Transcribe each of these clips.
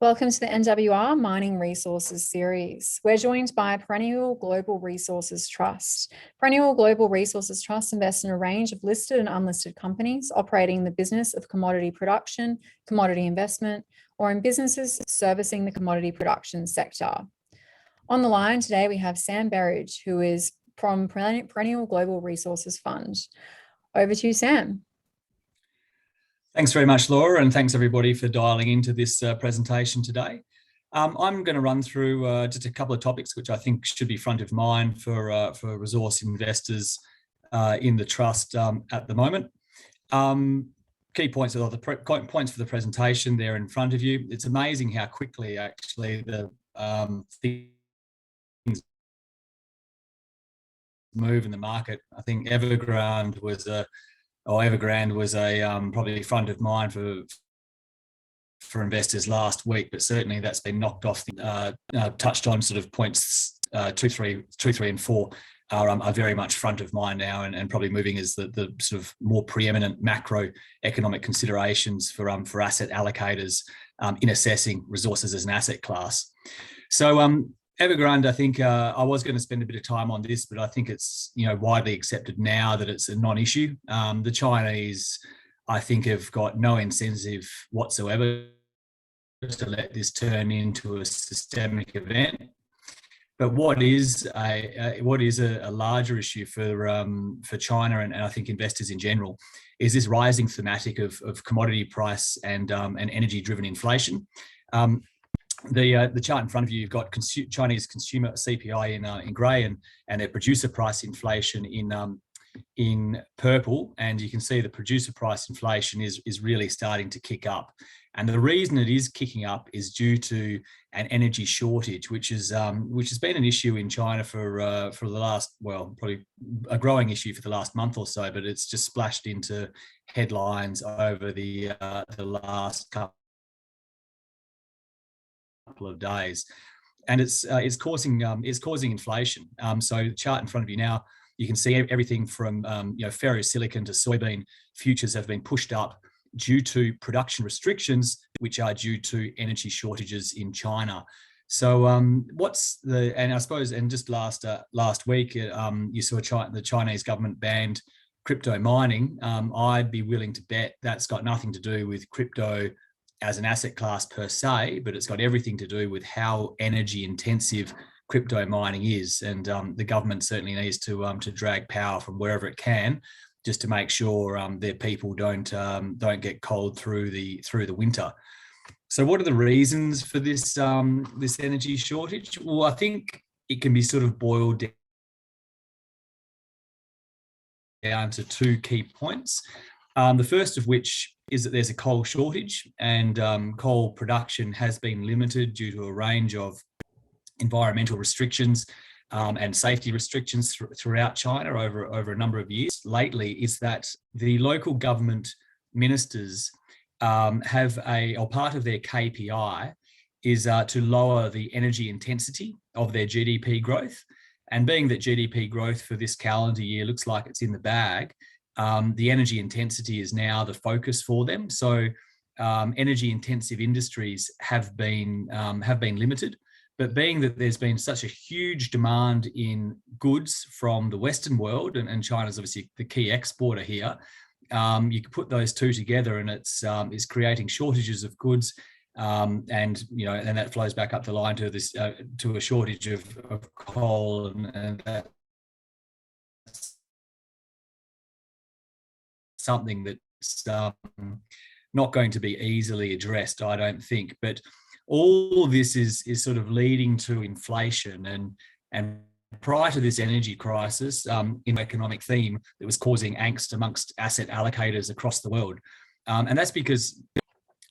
Welcome to the NWR Mining Resources Series. We're joined by Perennial Global Resources Trust. Perennial Global Resources Trust invests in a range of listed and unlisted companies operating the business of commodity production, commodity investment, or in businesses servicing the commodity production sector. On the line today, we have Sam Berridge, who is from Perennial Global Resources Fund. Over to you, Sam. Thanks very much, Laura, and thanks everybody for dialing into this presentation today. I'm going to run through just a couple of topics which I think should be front of mind for resource investors in the trust at the moment. Key points are the points for the presentation there in front of you. It's amazing how quickly actually the things move in the market. I think Evergrande was probably front of mind for investors last week, but certainly that's been knocked off. Touched on sort of points 2, 3, and 4 are very much front of mind now, and probably moving as the sort of more preeminent macroeconomic considerations for asset allocators in assessing resources as an asset class. So Evergrande, I think I was going to spend a bit of time on this, but I think it's widely accepted now that it's a non-issue. The Chinese, I think, have got no incentive whatsoever to let this turn into a systemic event. But what is a larger issue for China and I think investors in general is this rising thematic of commodity price and energy-driven inflation. The chart in front of you, you've got Chinese consumer CPI in grey and their producer price inflation in purple, and you can see the producer price inflation is really starting to kick up. And the reason it is kicking up is due to an energy shortage, which has been an issue in China for the last, well, probably a growing issue for the last month or so, but it's just splashed into headlines over the last couple of days, and it's causing inflation. So the chart in front of you now, you can see everything from ferrosilicon to soybean futures have been pushed up due to production restrictions, which are due to energy shortages in China. So just last week you saw the Chinese government banned crypto mining. I'd be willing to bet that's got nothing to do with crypto as an asset class per se, but it's got everything to do with how energy intensive crypto mining is, and the government certainly needs to drag power from wherever it can, just to make sure their people don't get cold through the winter. So, what are the reasons for this energy shortage? Well, I think it can be sort of boiled down to 2 key points. The first of which is that there's a coal shortage, and coal production has been limited due to a range of environmental restrictions and safety restrictions throughout China over a number of years. Lately, is that the local government ministers part of their KPI is to lower the energy intensity of their GDP growth. And being that GDP growth for this calendar year looks like it's in the bag, the energy intensity is now the focus for them. So energy intensive industries have been limited, but being that there's been such a huge demand in goods from the Western world, and China's obviously the key exporter here, you can put those two together, and it's creating shortages of goods, and that flows back up the line to this to a shortage of coal, and that's something that's not going to be easily addressed, I don't think. But all this is sort of leading to inflation, and prior to this energy crisis, in economic theme that was causing angst amongst asset allocators across the world, and that's because.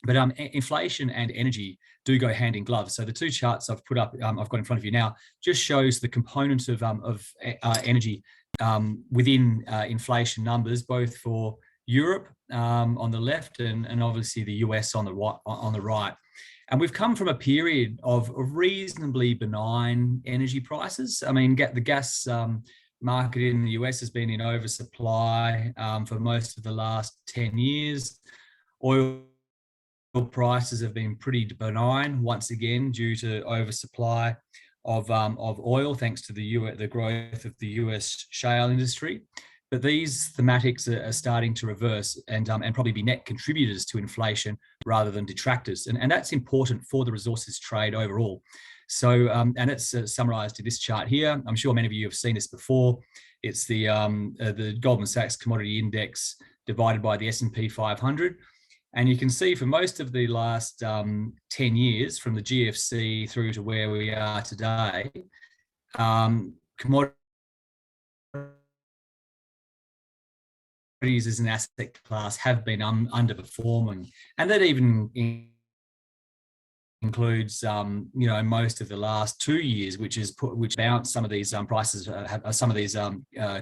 But inflation and energy do go hand in glove. So the 2 charts I've put up, I've got in front of you now, just shows the component of energy within inflation numbers, both for Europe on the left and obviously the US on the right. And we've come from a period of reasonably benign energy prices. I mean, the gas market in the US has been in oversupply for most of the last 10 years. Oil prices have been pretty benign once again due to oversupply of oil, thanks to the growth of the US shale industry. But these thematics are starting to reverse and probably be net contributors to inflation rather than detractors. And that's important for the resources trade overall. So, and it's summarized in this chart here. I'm sure many of you have seen this before. It's the Goldman Sachs Commodity Index divided by the S&P 500. And you can see for most of the last 10 years, from the GFC through to where we are today, commodities as an asset class have been underperforming. And that even includes, most of the last 2 years, which bounced some of these prices, some of these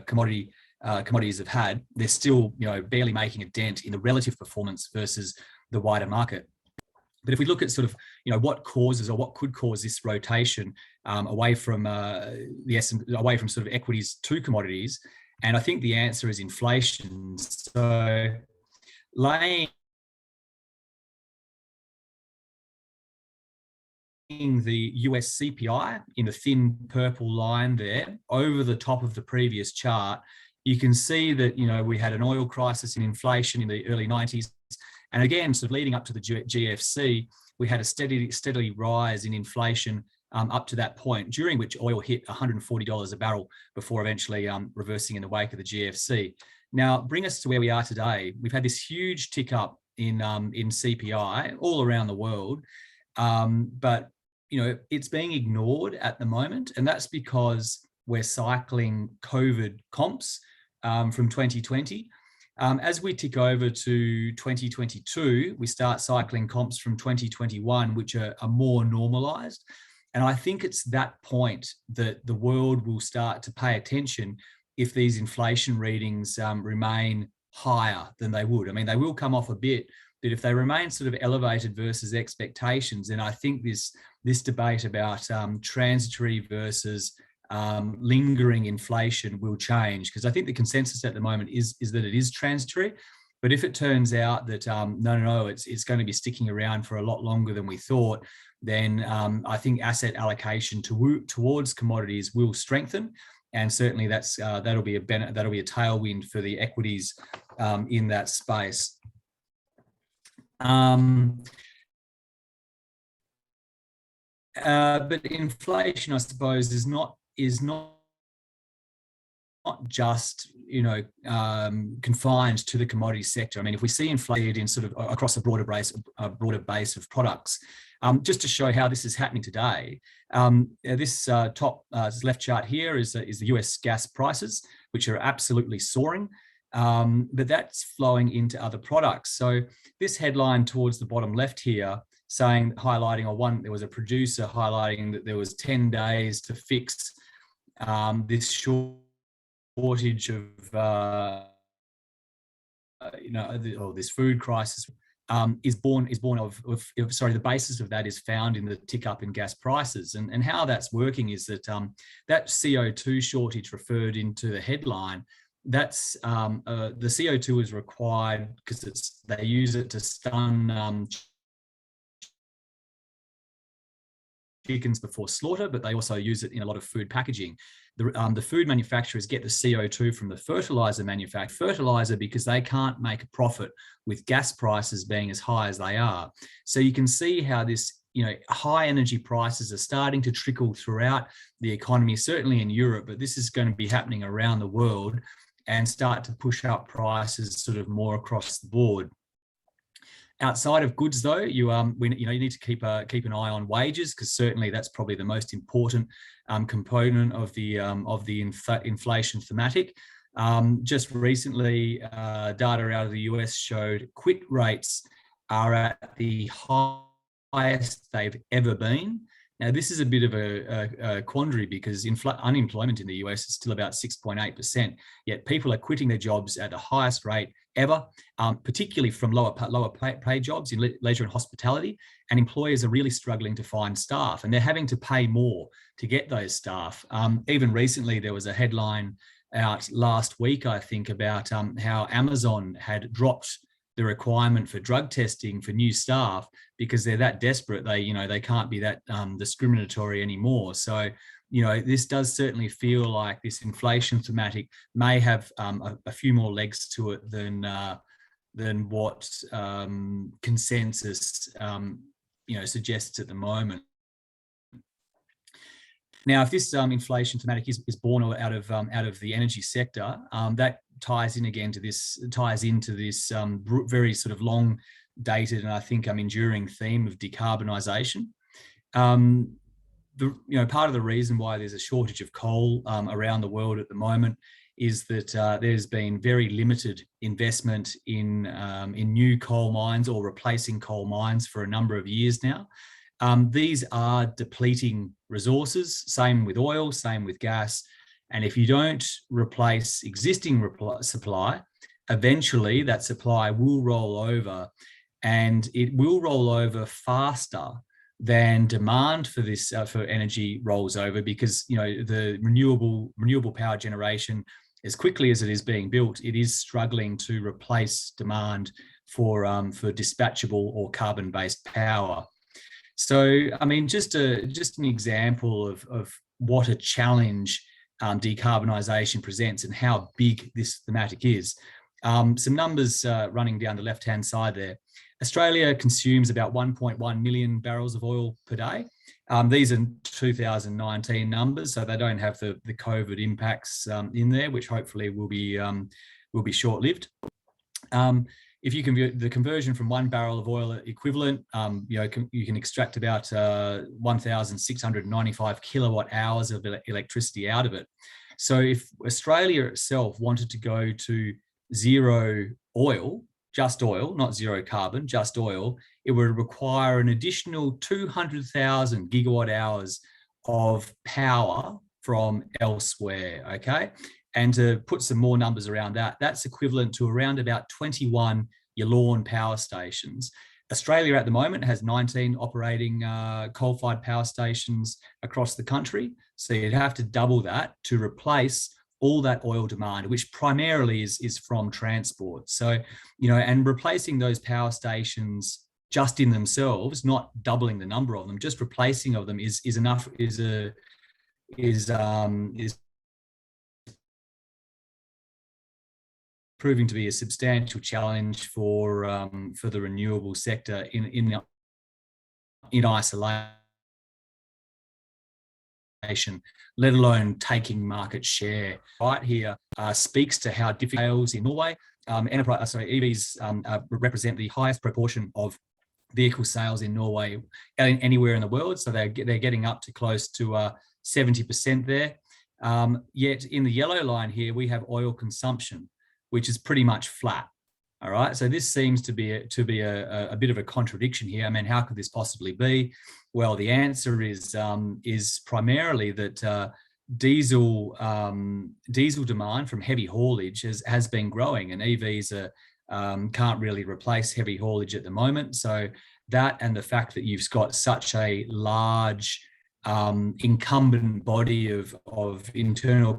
commodities have had. They're still, barely making a dent in the relative performance versus the wider market. But if we look at sort of, what causes or what could cause this rotation away from away from sort of equities to commodities, and I think the answer is inflation. So laying the US CPI in the thin purple line there over the top of the previous chart, you can see that, we had an oil crisis and inflation in the early 90s. And again, sort of leading up to the GFC, we had a steadily rise in inflation up to that point, during which oil hit $140 a barrel before eventually reversing in the wake of the GFC. Now, bring us to where we are today. We've had this huge tick up in CPI all around the world, but it's being ignored at the moment, and that's because we're cycling COVID comps from 2020. As we tick over to 2022, we start cycling comps from 2021, which are more normalized. And I think it's that point that the world will start to pay attention if these inflation readings remain higher than they would. I mean, they will come off a bit, but if they remain sort of elevated versus expectations, then I think this debate about transitory versus lingering inflation will change, because I think the consensus at the moment is that it is transitory. But if it turns out that no, it's going to be sticking around for a lot longer than we thought, then I think asset allocation towards commodities will strengthen, and certainly that'll be a tailwind for the equities in that space. But inflation, I suppose, is not just confined to the commodity sector. I mean, if we see inflation in sort of across a broader base of products, just to show how this is happening today, this left chart here is the US gas prices, which are absolutely soaring, but that's flowing into other products. So this headline towards the bottom left here, there was a producer highlighting that there was 10 days to fix this shortage of this food crisis, is born of the basis of that is found in the tick up in gas prices. And how that's working is that that CO2 shortage referred into the headline, that's the CO2 is required because they use it to stun chickens before slaughter, but they also use it in a lot of food packaging. The food manufacturers get the CO2 from the fertilizer because they can't make a profit with gas prices being as high as they are. So you can see how this, high energy prices are starting to trickle throughout the economy, certainly in Europe, but this is going to be happening around the world and start to push up prices sort of more across the board. Outside of goods, though, you need to keep an eye on wages, because certainly that's probably the most important component of the inflation thematic. Just recently, data out of the US showed quit rates are at the highest they've ever been. Now, this is a bit of a quandary, because unemployment in the US is still about 6.8%, yet people are quitting their jobs at the highest rate ever, particularly from lower paid jobs in leisure and hospitality, and employers are really struggling to find staff, and they're having to pay more to get those staff. Even recently, there was a headline out last week, I think, about how Amazon had dropped the requirement for drug testing for new staff because they're that desperate. They can't be that discriminatory anymore. So, this does certainly feel like this inflation thematic may have a few more legs to it than what consensus suggests at the moment. Now, if this inflation thematic is born out of the energy sector, that ties into this very sort of long dated and I think enduring theme of decarbonisation. Part of the reason why there's a shortage of coal around the world at the moment is that there's been very limited investment in new coal mines or replacing coal mines for a number of years now. These are depleting resources, same with oil, same with gas. And if you don't replace existing supply, eventually that supply will roll over, and it will roll over faster than demand for this for energy rolls over, because the renewable power generation, as quickly as it is being built, it is struggling to replace demand for dispatchable or carbon-based power. So, just an example of what a challenge decarbonisation presents and how big this thematic is. Some numbers running down the left-hand side there. Australia consumes about 1.1 million barrels of oil per day. These are 2019 numbers, so they don't have the COVID impacts in there, which hopefully will be short-lived. If you convert the conversion from 1 barrel of oil equivalent, you can extract about 1,695 kilowatt hours of electricity out of it. So if Australia itself wanted to go to zero oil, just oil, not zero carbon, just oil, it would require an additional 200,000 gigawatt hours of power from elsewhere, okay? And to put some more numbers around that, that's equivalent to around about 21 Yallourn power stations. Australia at the moment has 19 operating coal-fired power stations across the country. So you'd have to double that to replace all that oil demand, which primarily is from transport. So, and replacing those power stations just in themselves, not doubling the number of them, just replacing of them is proving to be a substantial challenge for the renewable sector in isolation, let alone taking market share. Right here speaks to how difficult in Norway. EVs represent the highest proportion of vehicle sales in Norway anywhere in the world. So they're getting up to close to 70% there. Yet in the yellow line here, we have oil consumption, which is pretty much flat. All right, so this seems to be a bit of a contradiction here. I mean, how could this possibly be? Well, the answer is primarily that diesel demand from heavy haulage has been growing, and EVs can't really replace heavy haulage at the moment. So that, and the fact that you've got such a large incumbent body of internal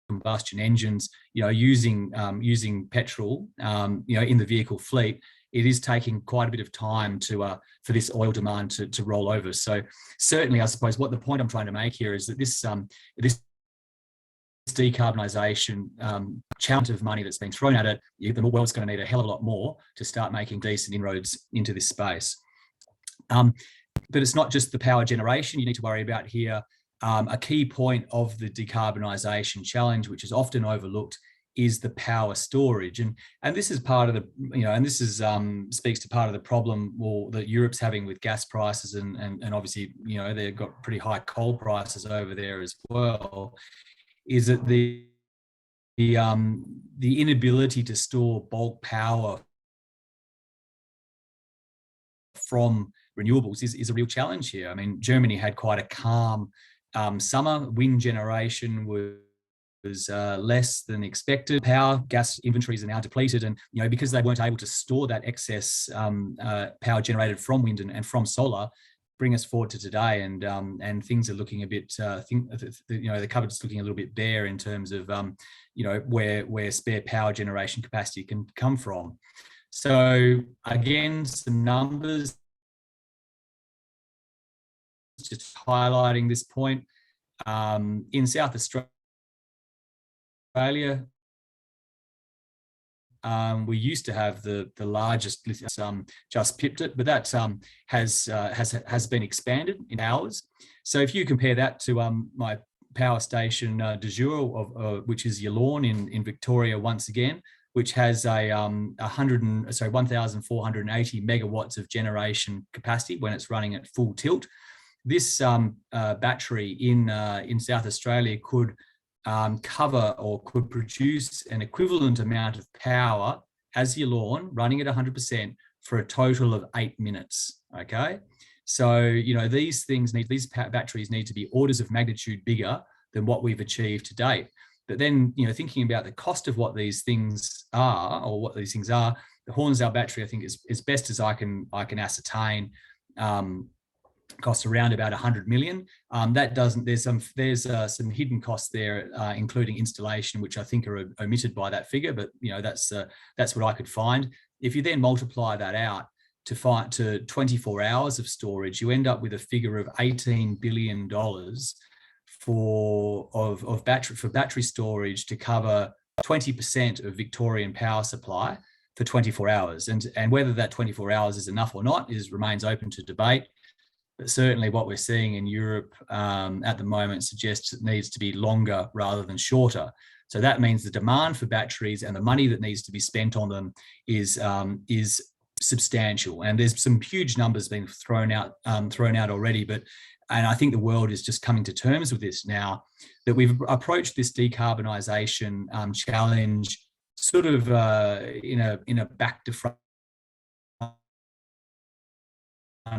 combustion engines, using petrol, in the vehicle fleet, it is taking quite a bit of time for this oil demand to roll over. So certainly, I suppose what the point I'm trying to make here is that this decarbonisation challenge of money that's been thrown at it, the world's going to need a hell of a lot more to start making decent inroads into this space. But it's not just the power generation you need to worry about here. A key point of the decarbonisation challenge, which is often overlooked, is the power storage, and this is part of the and this is speaks to part of the problem that Europe's having with gas prices, and obviously they've got pretty high coal prices over there as well. Is that the inability to store bulk power from renewables is a real challenge here. I mean, Germany had quite a calm summer. Wind generation was less than expected. Gas inventories are now depleted, and because they weren't able to store that excess power generated from wind and from solar, bring us forward to today, and things are looking a bit. The cupboard's looking a little bit bare in terms of where spare power generation capacity can come from. So again, some numbers just highlighting this point. In South Australia, we used to have the largest lithium, just pipped it, but that has been expanded in hours. So if you compare that to my power station du jour, which is Yallourn in Victoria once again, which has a 1,480 megawatts of generation capacity when it's running at full tilt. This battery in South Australia could cover or could produce an equivalent amount of power as Yallourn running at 100% for a total of 8 minutes. Okay, so these batteries need to be orders of magnitude bigger than what we've achieved to date. But then thinking about the cost of what these things are, the Hornsdale battery, I think, is best as I can ascertain, costs around about 100 million. That doesn't. There's some hidden costs there, including installation, which I think are omitted by that figure. But that's what I could find. If you then multiply that out to 24 hours of storage, you end up with a figure of $18 billion for battery storage to cover 20% of Victorian power supply for 24 hours. And whether that 24 hours is enough or not remains open to debate. But certainly what we're seeing in Europe at the moment suggests it needs to be longer rather than shorter. So that means the demand for batteries and the money that needs to be spent on them is substantial. And there's some huge numbers being thrown out already. And I think the world is just coming to terms with this now, that we've approached this decarbonisation challenge sort of in a back to front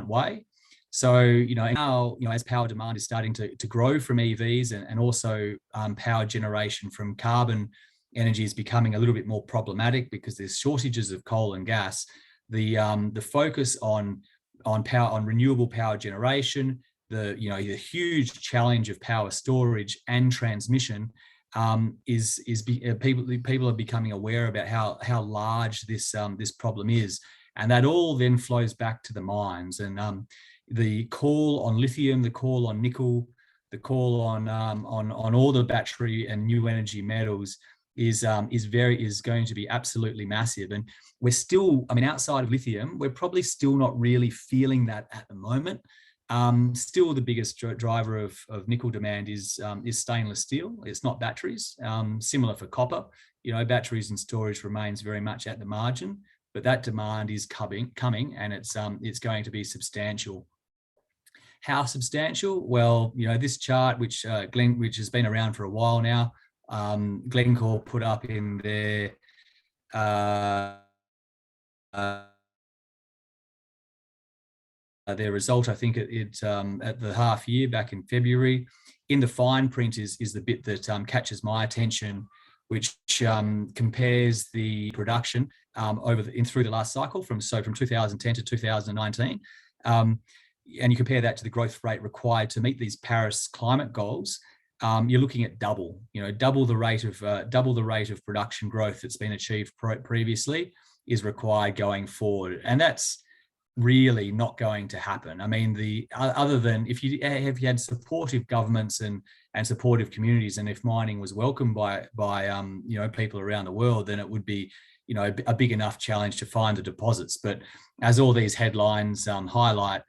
way. So, now, as power demand is starting to grow from EVs and also power generation from carbon energy is becoming a little bit more problematic because there's shortages of coal and gas, the focus on renewable power generation, the huge challenge of power storage and transmission people are becoming aware about how large this problem is, and that all then flows back to the mines. And the call on lithium, the call on nickel, the call on all the battery and new energy metals is going to be absolutely massive. And we're still, outside of lithium, we're probably still not really feeling that at the moment. Still, the biggest driver of nickel demand is stainless steel. It's not batteries. Similar for copper, batteries and storage remains very much at the margin, but that demand is coming, and it's going to be substantial. How substantial? Well, this chart, which has been around for a while now, Glencore put up in their result, I think at the half year back in February. In the fine print is the bit that catches my attention, which compares the production through the last cycle from 2010 to 2019. And you compare that to the growth rate required to meet these Paris climate goals. You're looking at double the rate of production growth that's been achieved previously is required going forward, and that's really not going to happen. Other than if you had supportive governments and supportive communities, and if mining was welcomed by people around the world, then it would be a big enough challenge to find the deposits. But as all these headlines highlight,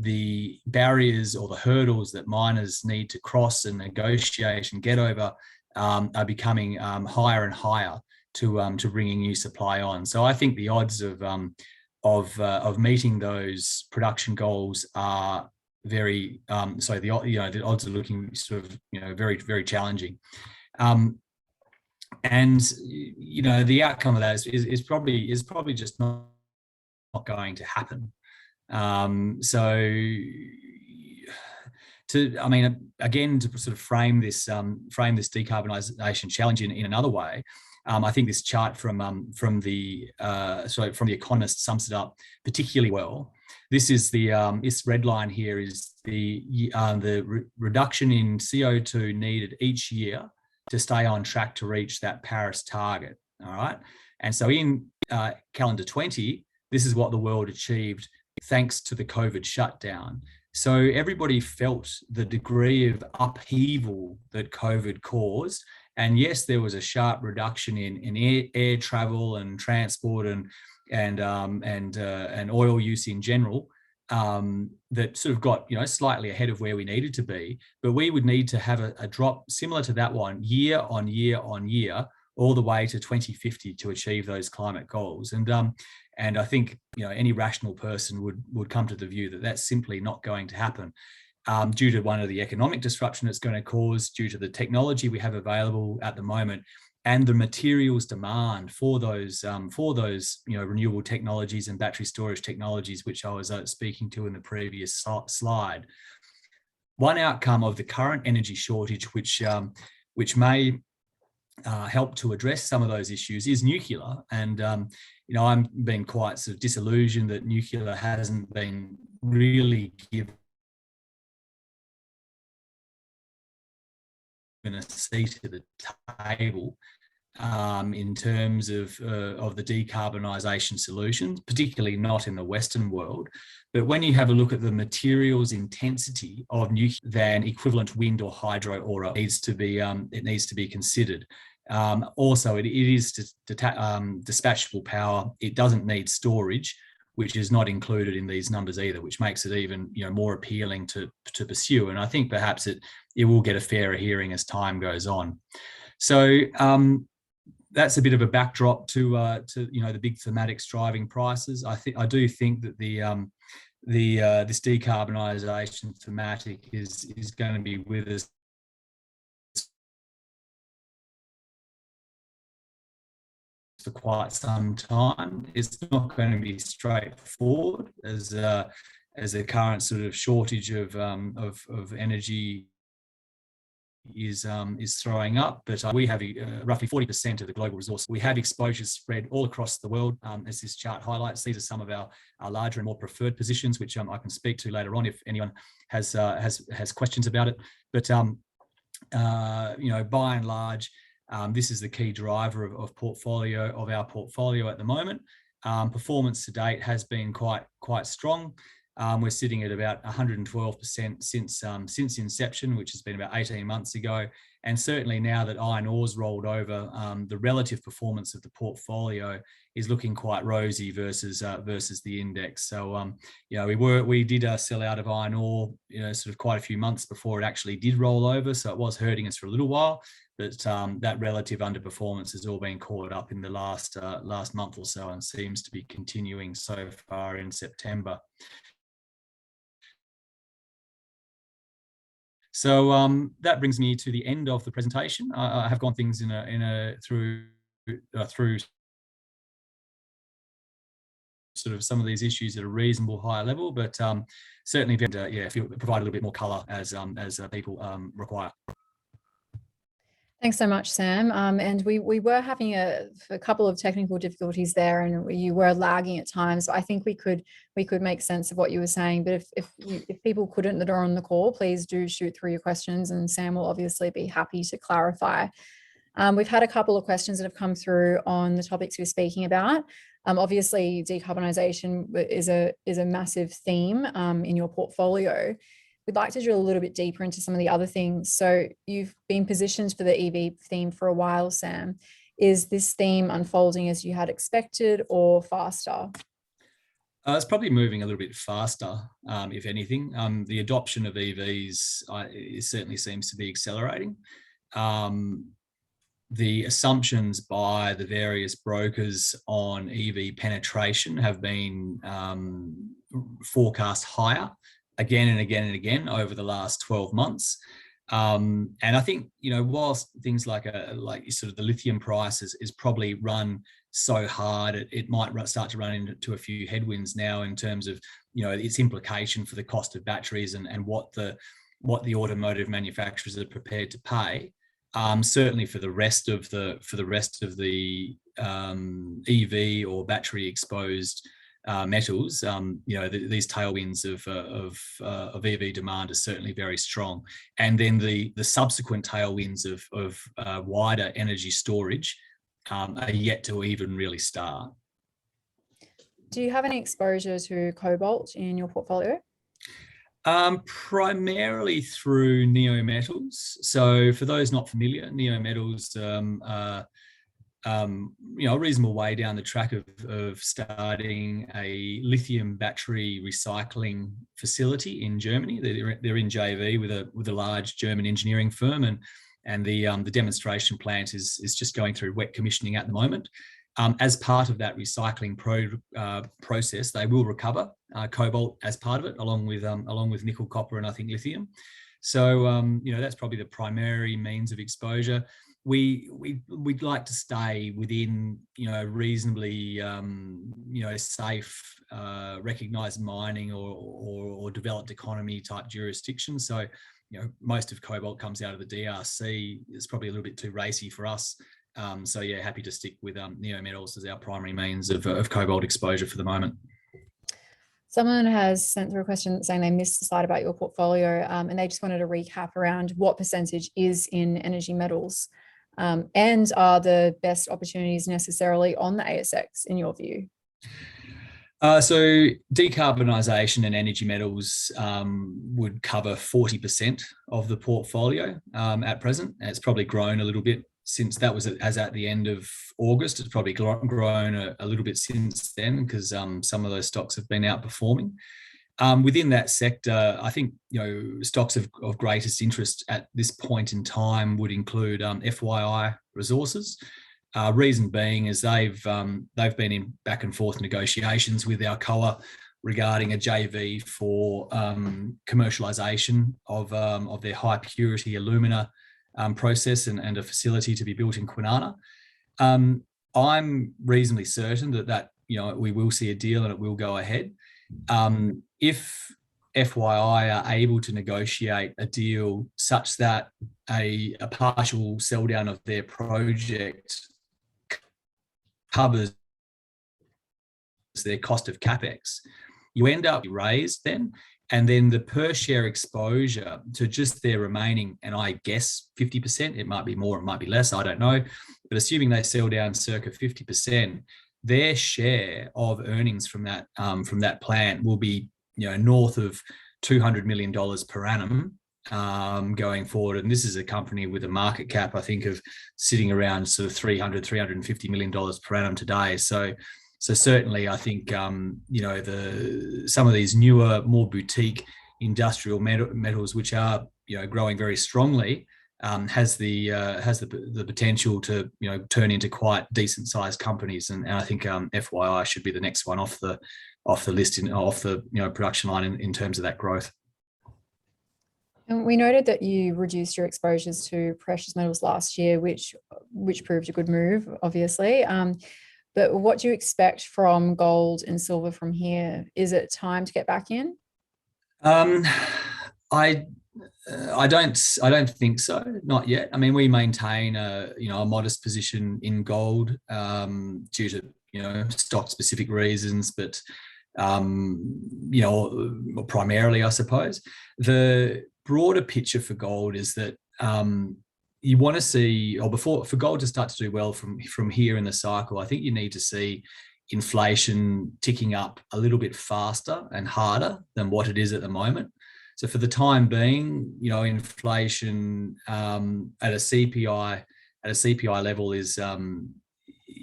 the barriers or the hurdles that miners need to cross and negotiate and get over are becoming higher and higher to bringing new supply on. So I think the odds of meeting those production goals are very the odds are looking sort of very, very challenging. And the outcome of that is probably just not going to happen. To sort of frame this decarbonisation challenge in another way, I think this chart from the Economist sums it up particularly well. This is this red line here is the reduction in CO2 needed each year to stay on track to reach that Paris target. All right, and so in calendar 20, this is what the world achieved thanks to the COVID shutdown. So everybody felt the degree of upheaval that COVID caused. And yes, there was a sharp reduction in air travel and transport and oil use in general, that sort of got slightly ahead of where we needed to be. But we would need to have a drop similar to that one year on year on year, all the way to 2050 to achieve those climate goals. And I think any rational person would come to the view that that's simply not going to happen, due to one of the economic disruption it's going to cause, due to the technology we have available at the moment, and the materials demand for those renewable technologies and battery storage technologies, which I was speaking to in the previous slide. One outcome of the current energy shortage, which may help to address some of those issues, is nuclear. And I'm being quite sort of disillusioned that nuclear hasn't been really given a seat at the table in terms of the decarbonisation solutions, particularly not in the Western world. But when you have a look at the materials intensity of nuclear than equivalent wind or hydro, or it needs to be considered. Also, it is dispatchable power. It doesn't need storage, which is not included in these numbers either, which makes it even more appealing to pursue. And I think perhaps it will get a fairer hearing as time goes on. So that's a bit of a backdrop to the big thematics driving prices. I do think that this decarbonisation thematic is going to be with us for quite some time. It's not going to be straightforward as the current sort of shortage of energy is throwing up, but we have roughly 40% of the global resource. We have exposures spread all across the world, as this chart highlights. These are some of our larger and more preferred positions, which I can speak to later on if anyone has questions about it. But by and large, this is the key driver of our portfolio at the moment. Performance to date has been quite strong. We're sitting at about 112% since inception, which has been about 18 months ago. And certainly now that iron ore's rolled over, the relative performance of the portfolio is looking quite rosy versus the index. So we did sell out of iron ore, sort of quite a few months before it actually did roll over. So it was hurting us for a little while, but that relative underperformance has all been caught up in the last month or so, and seems to be continuing so far in September. So that brings me to the end of the presentation. I have gone things through sort of some of these issues at a reasonable high level, but certainly, if you provide a little bit more colour as people require. Thanks so much, Sam. And we were having a couple of technical difficulties there, and you were lagging at times. I think we could make sense of what you were saying. But if people couldn't that are on the call, please do shoot through your questions, and Sam will obviously be happy to clarify. We've had a couple of questions that have come through on the topics we're speaking about. Obviously, decarbonisation is a massive theme in your portfolio. We'd like to drill a little bit deeper into some of the other things. So you've been positioned for the EV theme for a while, Sam. Is this theme unfolding as you had expected or faster? It's probably moving a little bit faster, if anything. The adoption of EVs it certainly seems to be accelerating. The assumptions by the various brokers on EV penetration have been forecast higher again and again and again over the last 12 months. And I think, whilst things like sort of the lithium price is probably run so hard, it might start to run into a few headwinds now in terms of, its implication for the cost of batteries and what the automotive manufacturers are prepared to pay. Certainly for the rest of the EV or battery exposed metals, these tailwinds of EV demand are certainly very strong, and then the subsequent tailwinds of wider energy storage are yet to even really start. Do you have any exposure to cobalt in your portfolio? Primarily through neometals. So for those not familiar, neometals are a reasonable way down the track of starting a lithium battery recycling facility in Germany. They're in JV with a large German engineering firm, and the demonstration plant is just going through wet commissioning at the moment. As part of that recycling process, they will recover cobalt as part of it, along with nickel, copper, and I think lithium. So that's probably the primary means of exposure. We'd like to stay within reasonably safe, recognised mining or developed economy type jurisdictions. So most of cobalt comes out of the DRC. It's probably a little bit too racy for us. So yeah, happy to stick with neometals as our primary means of cobalt exposure for the moment. Someone has sent through a question saying they missed the slide about your portfolio, and they just wanted a recap around what percentage is in energy metals, and are the best opportunities necessarily on the ASX in your view? So decarbonisation and energy metals would cover 40% of the portfolio at present. And it's probably grown a little bit since that was as at the end of August. It's probably grown a little bit since then because some of those stocks have been outperforming. Within that sector, I think stocks of greatest interest at this point in time would include FYI Resources. Reason being is they've been in back and forth negotiations with Alcoa regarding a JV for commercialisation of their high purity alumina process and a facility to be built in Kwinana. I'm reasonably certain that we will see a deal and it will go ahead. If FYI are able to negotiate a deal such that a partial sell down of their project covers their cost of capex, you end up raised then, and then the per share exposure to just their remaining, and I guess 50%, it might be more, it might be less, I don't know, but assuming they sell down circa 50%, their share of earnings from that plant will be north of $200 million per annum going forward. And this is a company with a market cap, I think, of sitting around sort of $350 million per annum today. So certainly, I think some of these newer, more boutique industrial metals, which are growing very strongly, has the potential to turn into quite decent sized companies. And I think FYI should be the next one off the list off the production line in terms of that growth. And we noted that you reduced your exposures to precious metals last year, which proved a good move, obviously. But what do you expect from gold and silver from here? Is it time to get back in? I don't think so, not yet. I mean, we maintain a modest position in gold due to stock specific reasons, but primarily, I suppose. The broader picture for gold is that you want to see, or for gold to start to do well from here in the cycle, I think you need to see inflation ticking up a little bit faster and harder than what it is at the moment. So for the time being, inflation at a CPI level is,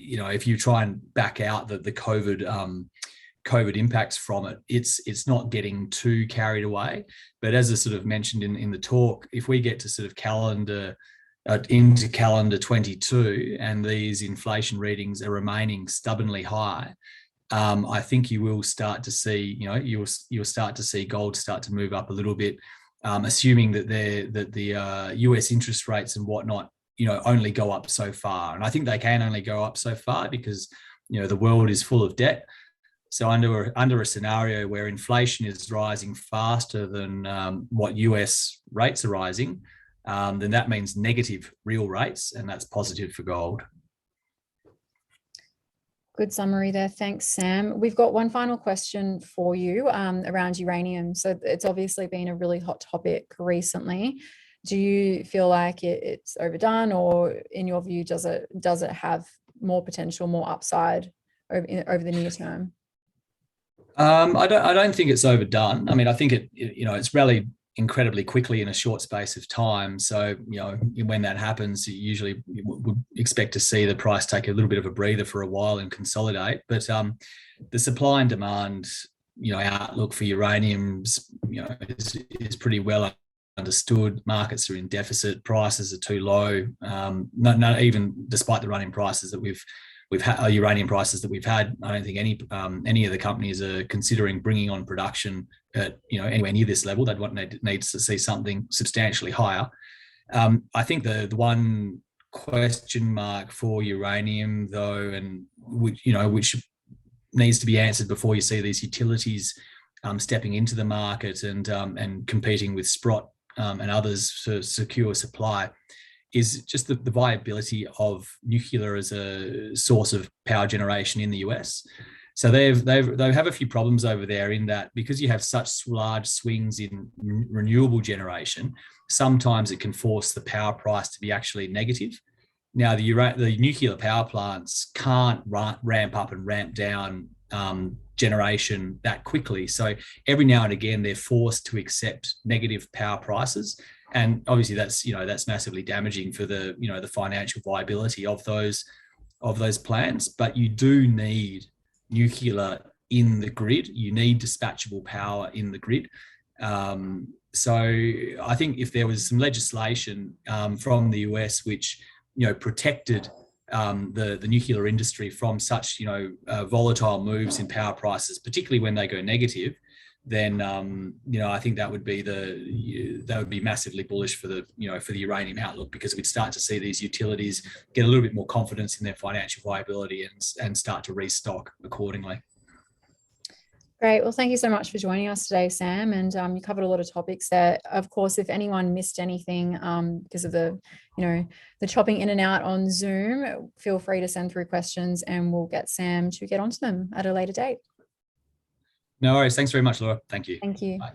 if you try and back out the COVID impacts from it, it's not getting too carried away. But as I sort of mentioned in the talk, if we get to sort of into calendar 22 and these inflation readings are remaining stubbornly high, I think you will start to see, you'll start to see gold start to move up a little bit, assuming that the US interest rates and whatnot, only go up so far. And I think they can only go up so far because, the world is full of debt. So under a scenario where inflation is rising faster than what US rates are rising, then that means negative real rates, and that's positive for gold. Good summary there. Thanks, Sam. We've got one final question for you around uranium. So it's obviously been a really hot topic recently. Do you feel like it's overdone, or in your view, does it have more potential, more upside over the near term? I don't think it's overdone. I mean, I think it's rallied incredibly quickly in a short space of time. So, when that happens, you usually would expect to see the price take a little bit of a breather for a while and consolidate. But the supply and demand, outlook for uranium's, is pretty well understood. Markets are in deficit. Prices are too low. Not even despite the running prices that we've had, uranium prices that we've had. I don't think any of the companies are considering bringing on production at anywhere near this level. They'd needs to see something substantially higher. I think the one question mark for uranium, though, and which needs to be answered before you see these utilities stepping into the market and competing with Sprott and others to secure supply, is just the viability of nuclear as a source of power generation in the US. So they have a few problems over there in that, because you have such large swings in renewable generation, sometimes it can force the power price to be actually negative. Now, the nuclear power plants can't ramp up and ramp down generation that quickly. So every now and again, they're forced to accept negative power prices. And obviously that's massively damaging for the financial viability of those plants. But you do need nuclear in the grid. You need dispatchable power in the grid. So I think if there was some legislation from the US which protected the nuclear industry from such volatile moves in power prices, particularly when they go negative, then I think that would be massively bullish for the uranium outlook, because we'd start to see these utilities get a little bit more confidence in their financial viability and start to restock accordingly. Great. Well, thank you so much for joining us today, Sam. And you covered a lot of topics there. Of course, if anyone missed anything because of the chopping in and out on Zoom, feel free to send through questions and we'll get Sam to get onto them at a later date. No worries. Thanks very much, Laura. Thank you. Thank you. Bye.